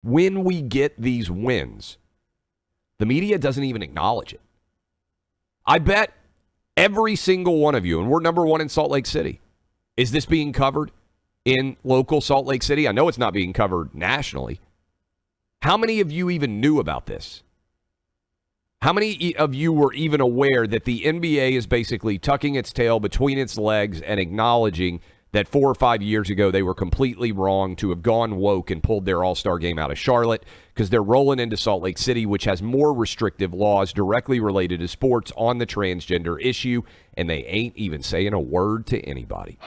when we get these wins, the media doesn't even acknowledge it. I bet every single one of you, and we're number one in Salt Lake City, is this being covered in local Salt Lake City? I know it's not being covered nationally. How many of you even knew about this? How many of you were even aware that the NBA is basically tucking its tail between its legs and acknowledging that 4 or 5 years ago they were completely wrong to have gone woke and pulled their All-Star game out of Charlotte because they're rolling into Salt Lake City, which has more restrictive laws directly related to sports on the transgender issue, and they ain't even saying a word to anybody.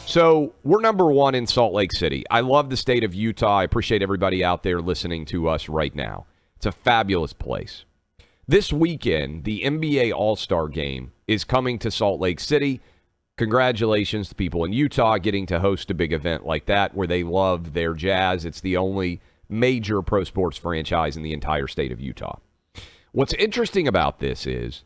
So we're number one in Salt Lake City. I love the state of Utah. I appreciate everybody out there listening to us right now. It's a fabulous place. This weekend, the NBA All-Star Game is coming to Salt Lake City. Congratulations to people in Utah getting to host a big event like that where they love their Jazz. It's the only major pro sports franchise in the entire state of Utah. What's interesting about this is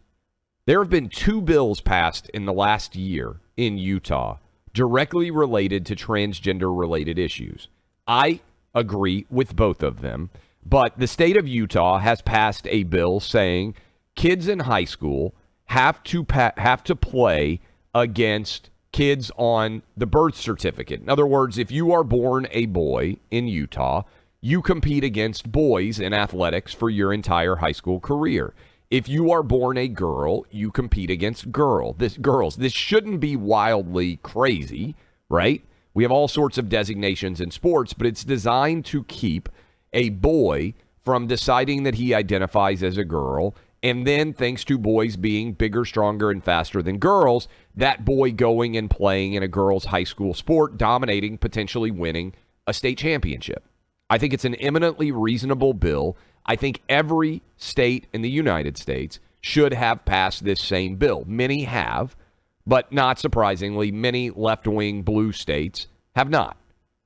there have been 2 bills passed in the last year in Utah directly related to transgender-related issues. I agree with both of them, but the state of Utah has passed a bill saying kids in high school have to play against kids on the birth certificate. In other words, if you are born a boy in Utah, you compete against boys in athletics for your entire high school career. If you are born a girl, you compete against girls. This shouldn't be wildly crazy, right? We have all sorts of designations in sports, but it's designed to keep a boy from deciding that he identifies as a girl, and then thanks to boys being bigger, stronger, and faster than girls, that boy going and playing in a girls' high school sport, dominating, potentially winning a state championship. I think it's an eminently reasonable bill. I think every state in the United States should have passed this same bill. Many have, but not surprisingly, many left-wing blue states have not.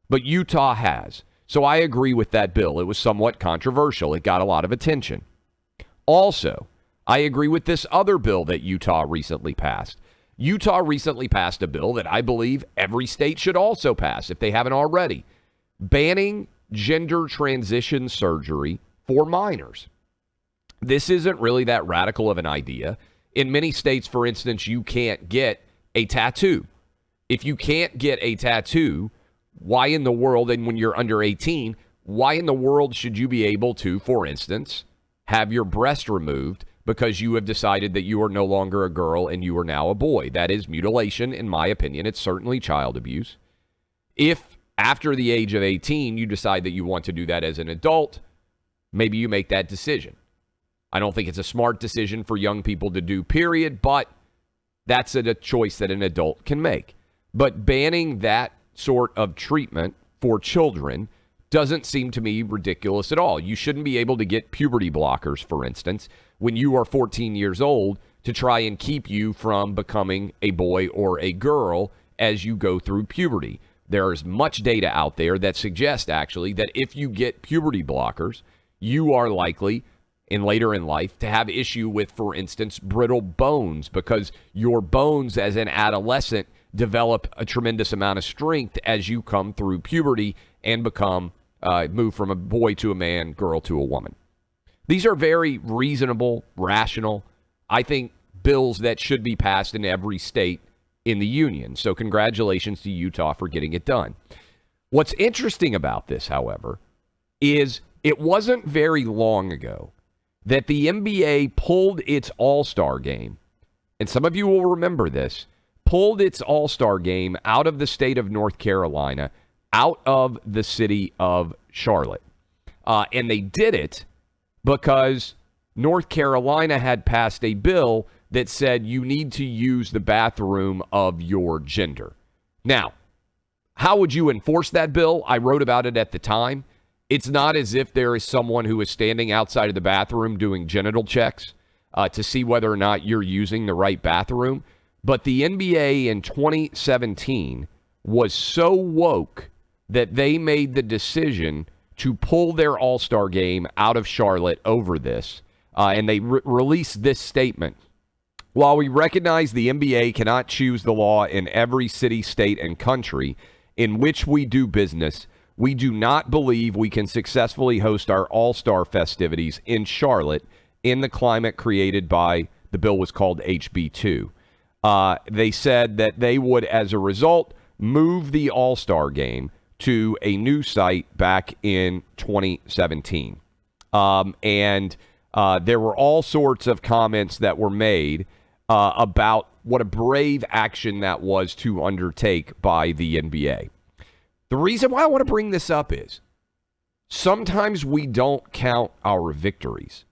But Utah has. So I agree with that bill. It was somewhat controversial. It got a lot of attention. Also, I agree with this other bill that Utah recently passed. Utah recently passed a bill that I believe every state should also pass, if they haven't already, banning gender transition surgery for minors. This isn't really that radical of an idea. In many states, for instance, you can't get a tattoo. If you can't get a tattoo, why in the world, and when you're under 18, why in the world should you be able to, for instance, have your breast removed because you have decided that you are no longer a girl and you are now a boy? That is mutilation, in my opinion. It's certainly child abuse. If after the age of 18 you decide that you want to do that as an adult, maybe you make that decision. I don't think it's a smart decision for young people to do, period, but that's a choice that an adult can make. But banning that sort of treatment for children doesn't seem to me ridiculous at all. You shouldn't be able to get puberty blockers, for instance, when you are 14 years old to try and keep you from becoming a boy or a girl as you go through puberty. There is much data out there that suggests, actually, that if you get puberty blockers, you are likely, later in life, to have issue with, for instance, brittle bones, because your bones as an adolescent develop a tremendous amount of strength as you come through puberty and become, move from a boy to a man, girl to a woman. These are very reasonable, rational, I think, bills that should be passed in every state in the union. So congratulations to Utah for getting it done. What's interesting about this, however, is it wasn't very long ago that the NBA pulled its All-Star game, and some of you will remember this, pulled its All-Star game out of the state of North Carolina, out of the city of Charlotte. And they did it because North Carolina had passed a bill that said you need to use the bathroom of your gender. Now, how would you enforce that bill? I wrote about it at the time. It's not as if there is someone who is standing outside of the bathroom doing genital checks to see whether or not you're using the right bathroom. But the NBA in 2017 was so woke that they made the decision to pull their All-Star game out of Charlotte over this. And they released this statement, While we recognize the NBA cannot choose the law in every city, state, and country in which we do business, we do not believe we can successfully host our All-Star festivities in Charlotte in the climate created by, the bill was called HB2. They said that they would, as a result, move the All-Star game to a new site back in 2017. And there were all sorts of comments that were made about what a brave action that was to undertake by the NBA. The reason why I want to bring this up is sometimes we don't count our victories.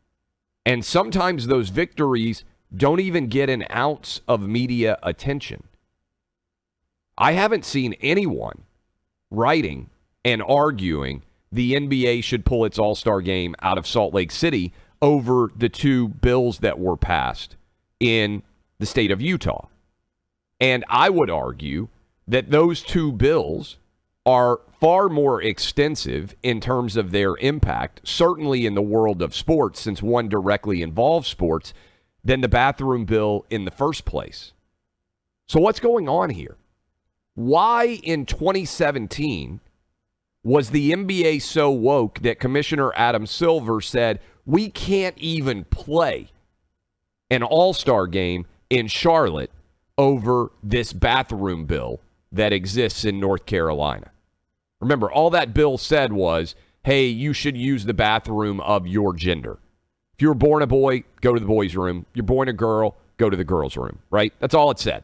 And sometimes those victories don't even get an ounce of media attention. I haven't seen anyone writing and arguing the NBA should pull its All-Star game out of Salt Lake City over the two bills that were passed in the state of Utah. And I would argue that those two bills are far more extensive in terms of their impact, certainly in the world of sports, since one directly involves sports, than the bathroom bill in the first place. So what's going on here? Why in 2017 was the NBA so woke that Commissioner Adam Silver said, we can't even play an All-Star game in Charlotte over this bathroom bill that exists in North Carolina? Remember, all that bill said was, hey, you should use the bathroom of your gender. If you were born a boy, go to the boys' room. You're born a girl, go to the girls' room, right? That's all it said.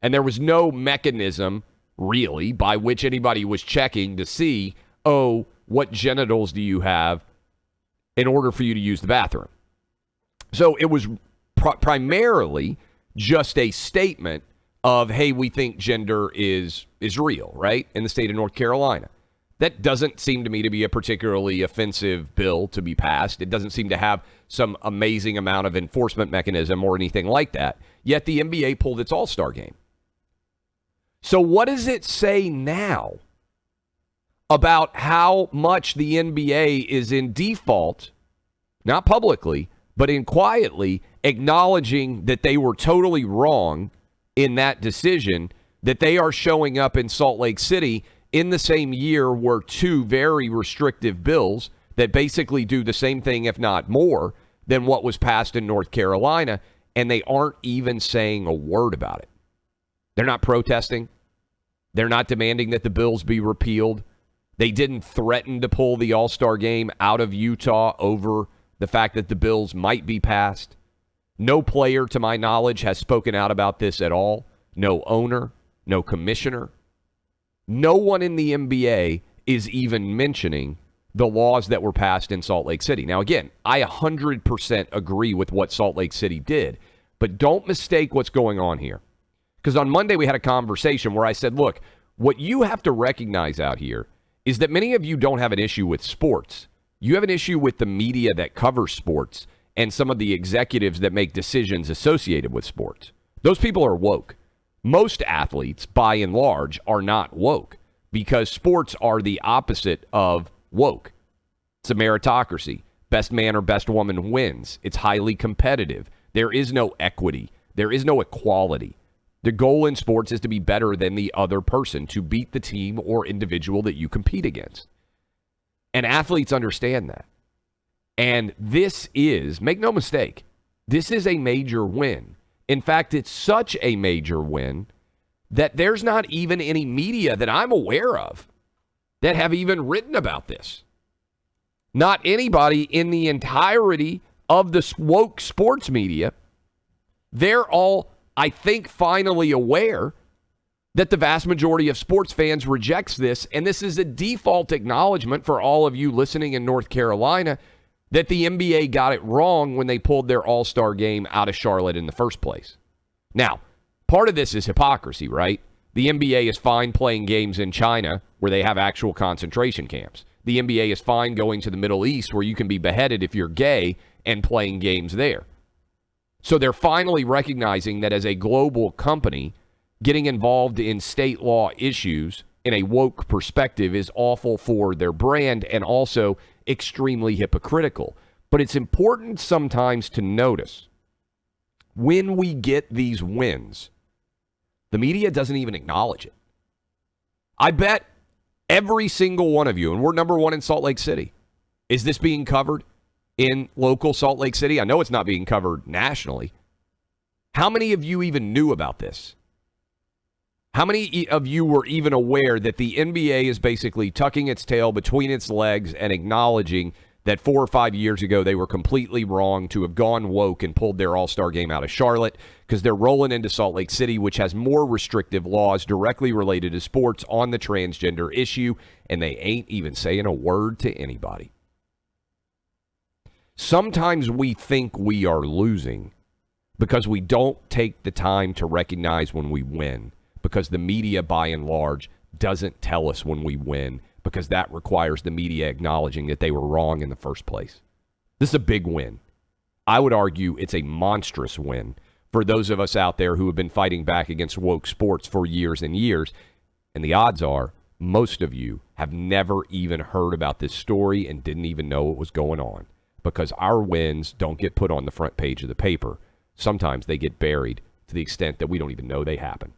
And there was no mechanism, really, by which anybody was checking to see, oh, what genitals do you have in order for you to use the bathroom? So it was primarily just a statement of, hey, we think gender is real, right, in the state of North Carolina. That doesn't seem to me to be a particularly offensive bill to be passed. It doesn't seem to have some amazing amount of enforcement mechanism or anything like that. Yet the NBA pulled its All-Star game. So what does it say now about how much the NBA is in default, not publicly, but in quietly acknowledging that they were totally wrong in that decision, that they are showing up in Salt Lake City in the same year were two very restrictive bills that basically do the same thing, if not more, than what was passed in North Carolina, and they aren't even saying a word about it. They're not protesting. They're not demanding that the bills be repealed. They didn't threaten to pull the All-Star game out of Utah over the fact that the bills might be passed. No player, to my knowledge, has spoken out about this at all. No owner, no commissioner. No one in the NBA is even mentioning the laws that were passed in Salt Lake City. Now, again, I 100% agree with what Salt Lake City did, but don't mistake what's going on here. Because on Monday we had a conversation where I said, look, what you have to recognize out here is that many of you don't have an issue with sports. You have an issue with the media that covers sports and some of the executives that make decisions associated with sports. Those people are woke. Most athletes, by and large, are not woke because sports are the opposite of woke. It's a meritocracy. Best man or best woman wins. It's highly competitive. There is no equity. There is no equality. The goal in sports is to be better than the other person, to beat the team or individual that you compete against. And athletes understand that. And this is, make no mistake, this is a major win. In fact, it's such a major win that there's not even any media that I'm aware of that have even written about this. Not anybody in the entirety of the woke sports media. They're all, I think, finally aware that the vast majority of sports fans rejects this, and this is a default acknowledgement for all of you listening in North Carolina that the NBA got it wrong when they pulled their All-Star game out of Charlotte in the first place. Now, part of this is hypocrisy, right? The NBA is fine playing games in China where they have actual concentration camps. The NBA is fine going to the Middle East where you can be beheaded if you're gay and playing games there. So they're finally recognizing that as a global company, getting involved in state law issues in a woke perspective is awful for their brand and also extremely hypocritical. But it's important sometimes to notice when we get these wins, the media doesn't even acknowledge it. I bet every single one of you, and we're number one in Salt Lake City, is this being covered in local Salt Lake City? I know it's not being covered nationally. How many of you even knew about this? How many of you were even aware that the NBA is basically tucking its tail between its legs and acknowledging that 4 or 5 years ago they were completely wrong to have gone woke and pulled their All-Star game out of Charlotte because they're rolling into Salt Lake City, which has more restrictive laws directly related to sports on the transgender issue, and they ain't even saying a word to anybody. Sometimes we think we are losing because we don't take the time to recognize when we win, because the media, by and large, doesn't tell us when we win, because that requires the media acknowledging that they were wrong in the first place. This is a big win. I would argue it's a monstrous win for those of us out there who have been fighting back against woke sports for years and years. And the odds are most of you have never even heard about this story and didn't even know what was going on, because our wins don't get put on the front page of the paper. Sometimes they get buried to the extent that we don't even know they happen.